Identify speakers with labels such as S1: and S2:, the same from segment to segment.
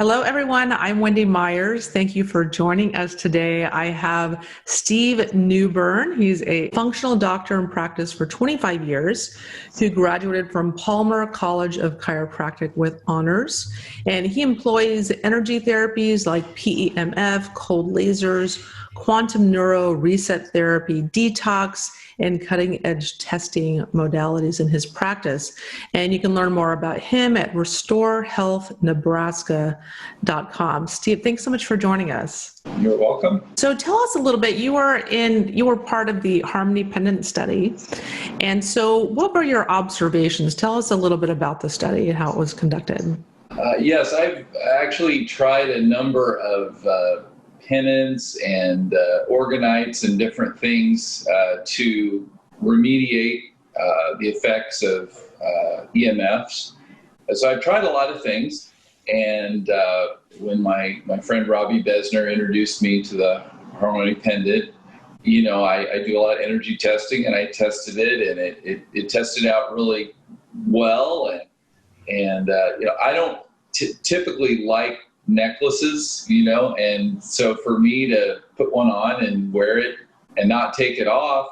S1: Hello, everyone. I'm Wendy Myers. Thank you for joining us today. I have Steve Newburn. He's a functional doctor in practice for 25 years who graduated from Palmer College of Chiropractic with honors. And he employs energy therapies like PEMF, cold lasers, quantum neuro reset therapy, detox, and cutting-edge testing modalities in his practice. And you can learn more about him at restorehealthnebraska.com. Steve, thanks so much for joining us.
S2: You're welcome.
S1: So tell us a little bit, you were part of the Harmoni Pendant study. And so what were your observations? Tell us a little bit about the study and how it was conducted.
S2: Yes, I've actually tried a number of pendants and organites and different things to remediate the effects of EMFs. So I've tried a lot of things, and when my friend Robbie Besner introduced me to the Harmoni Pendant, I do a lot of energy testing, and I tested it, and it tested out really well. And I don't typically like necklaces, and so for me to put one on and wear it and not take it off,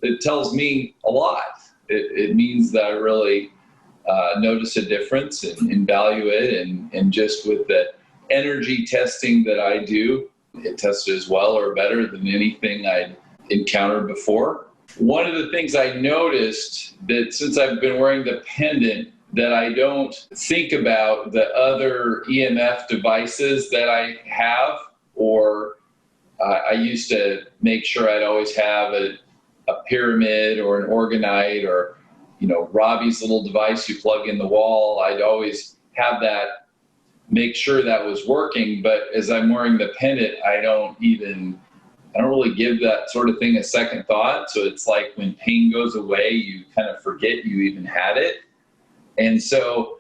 S2: it tells me a lot. It means that I really notice a difference and value it, and just with the energy testing that I do, it tested as well or better than anything I'd encountered before. One of the things I noticed that since I've been wearing the pendant, that I don't think about the other EMF devices that I have, or I used to make sure I'd always have a pyramid or an organite, or Robbie's little device you plug in the wall. I'd always have that, make sure that was working. But as I'm wearing the pendant, I don't really give that sort of thing a second thought. So it's like when pain goes away, you kind of forget you even had it. And so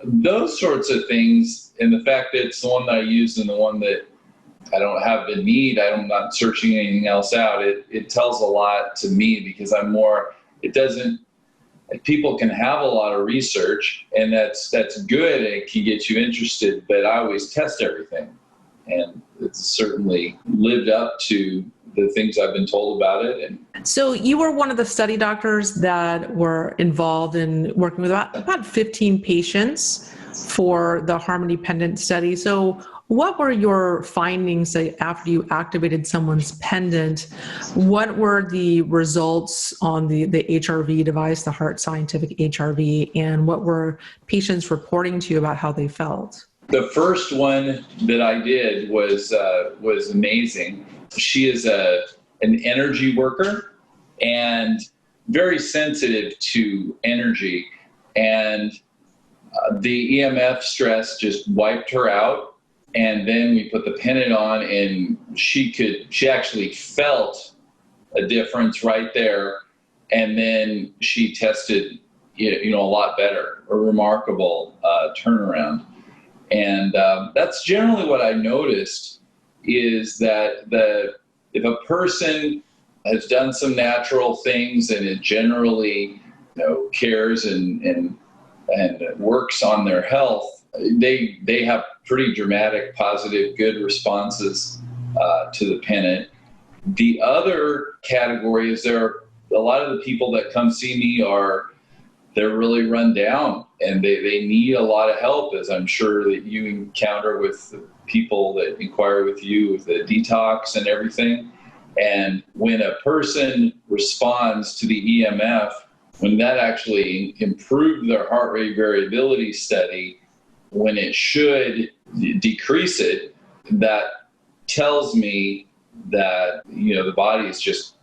S2: those sorts of things, and the fact that it's the one that I use and the one that I don't have the need, I'm not searching anything else out, it tells a lot to me, because people can have a lot of research, and that's good, and it can get you interested, but I always test everything. And it's certainly lived up to the things I've been told about it. And
S1: so you were one of the study doctors that were involved in working with about 15 patients for the Harmoni Pendant study. So what were your findings after you activated someone's pendant? What were the results on the HRV device, the Heart Scientific HRV, and what were patients reporting to you about how they felt?
S2: The first one that I did was amazing. She is an energy worker and very sensitive to energy, and the EMF stress just wiped her out. And then we put the pendant on, and she actually felt a difference right there. And then she tested, a lot better, a remarkable turnaround. And that's generally what I noticed, is that if a person has done some natural things and it generally cares and works on their health, they have pretty dramatic, positive, good responses to the pendant. The other category is a lot of the people that come see me they're really run down, and they need a lot of help, as I'm sure that you encounter with the people that inquire with you with the detox and everything. And when a person responds to the EMF, when that actually improved their heart rate variability study, when it should decrease it, that tells me that, the body is just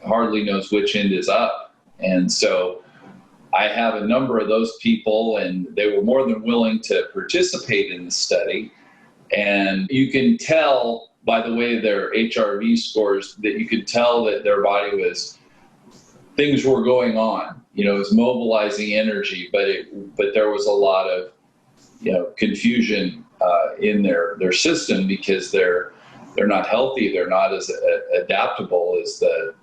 S2: hardly knows which end is up. And so I have a number of those people, and they were more than willing to participate in the study. And you can tell by the way their HRV scores that you could tell that their body things were going on. It was mobilizing energy, but there was a lot of confusion in their system, because they're not healthy. They're not as adaptable as the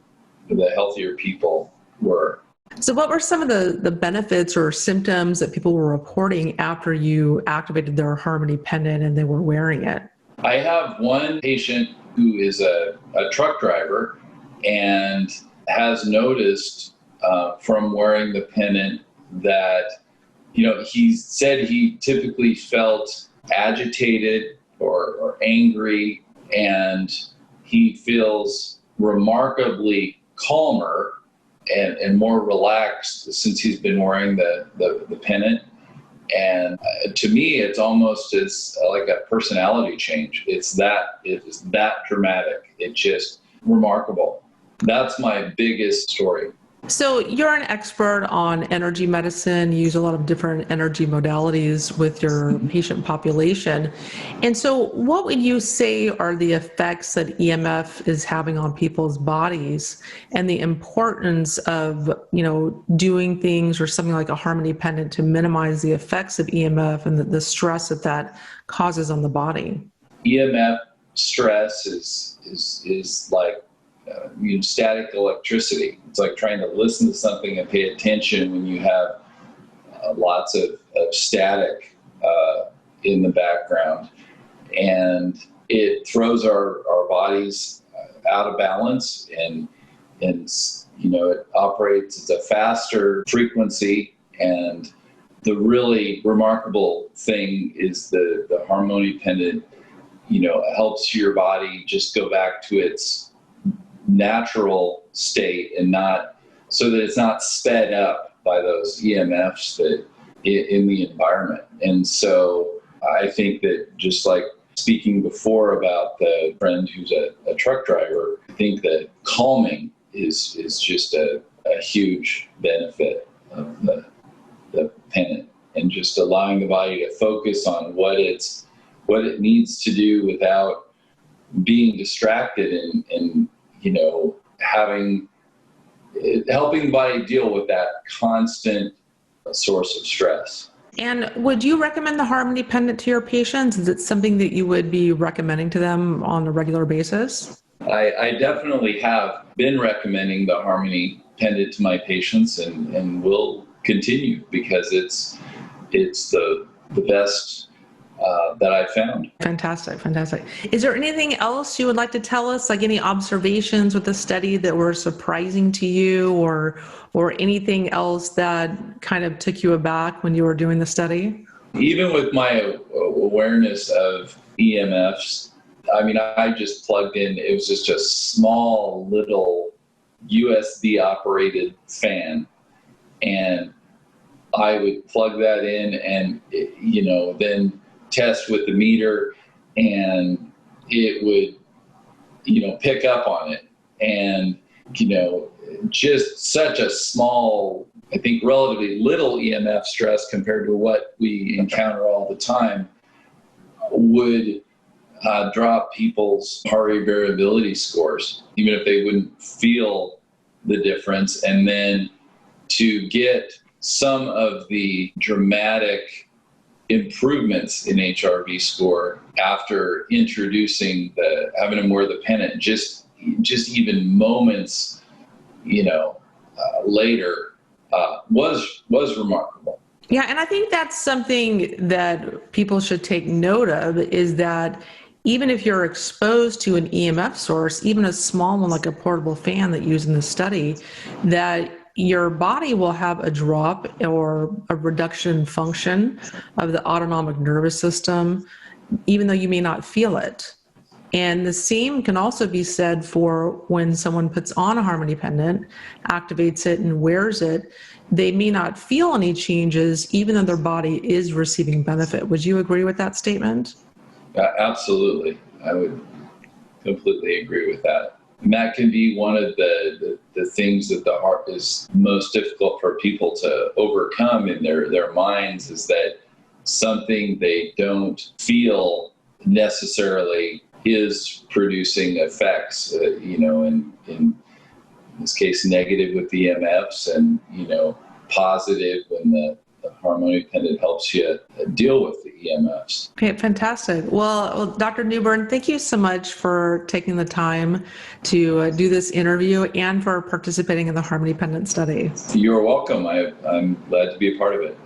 S2: healthier people were.
S1: So what were some of the benefits or symptoms that people were reporting after you activated their Harmony Pendant and they were wearing it?
S2: I have one patient who is a truck driver and has noticed from wearing the pendant that, he said he typically felt agitated or angry, and he feels remarkably calmer and more relaxed since he's been wearing the pendant. And to me, it's almost as like a personality change. It's that dramatic. It's just remarkable. That's my biggest story.
S1: So you're an expert on energy medicine. You use a lot of different energy modalities with your patient population. And so what would you say are the effects that EMF is having on people's bodies and the importance of, doing things or something like a Harmony Pendant to minimize the effects of EMF and the stress that causes on the body?
S2: EMF stress is like static electricity. It's like trying to listen to something and pay attention when you have lots of static in the background. And it throws our bodies out of balance, and it operates at a faster frequency. And the really remarkable thing is the Harmoni Pendant, helps your body just go back to its natural state, and not so that it's not sped up by those EMFs that in the environment. And so I think that, just like speaking before about the friend who's a truck driver, I think that calming is just a huge benefit of the pendant, and just allowing the body to focus on what it needs to do without being distracted, and helping the body deal with that constant source of stress.
S1: And would you recommend the Harmony Pendant to your patients? Is it something that you would be recommending to them on a regular basis?
S2: I definitely have been recommending the Harmony Pendant to my patients, and will continue, because it's the best that I've found.
S1: Fantastic. Is there anything else you would like to tell us, like any observations with the study that were surprising to you, or anything else that kind of took you aback when you were doing the study?
S2: Even with my awareness of EMFs, I just plugged in, it was just a small little USB operated fan, and I would plug that in and, then test with the meter, and it would, pick up on it. And, just such a small, I think relatively little EMF stress compared to what we encounter all the time would drop people's heart rate variability scores, even if they wouldn't feel the difference. And then to get some of the dramatic improvements in HRV score after introducing having them wear the pendant, just even moments, later, was remarkable.
S1: Yeah, and I think that's something that people should take note of, is that even if you're exposed to an EMF source, even a small one like a portable fan that you use in the study, that your body will have a drop or a reduction in function of the autonomic nervous system, even though you may not feel it. And the same can also be said for when someone puts on a Harmony Pendant, activates it, and wears it. They may not feel any changes, even though their body is receiving benefit. Would you agree with that statement?
S2: Absolutely. I would completely agree with that. And that can be one of the things that the heart is most difficult for people to overcome in their minds, is that something they don't feel necessarily is producing effects, in this case, negative with the EMFs, and, positive when the Harmoni Pendant helps you deal with these. EMFs.
S1: Okay, fantastic. Well, Dr. Newburn, thank you so much for taking the time to do this interview and for participating in the Harmoni Pendant study.
S2: You're welcome. I'm glad to be a part of it.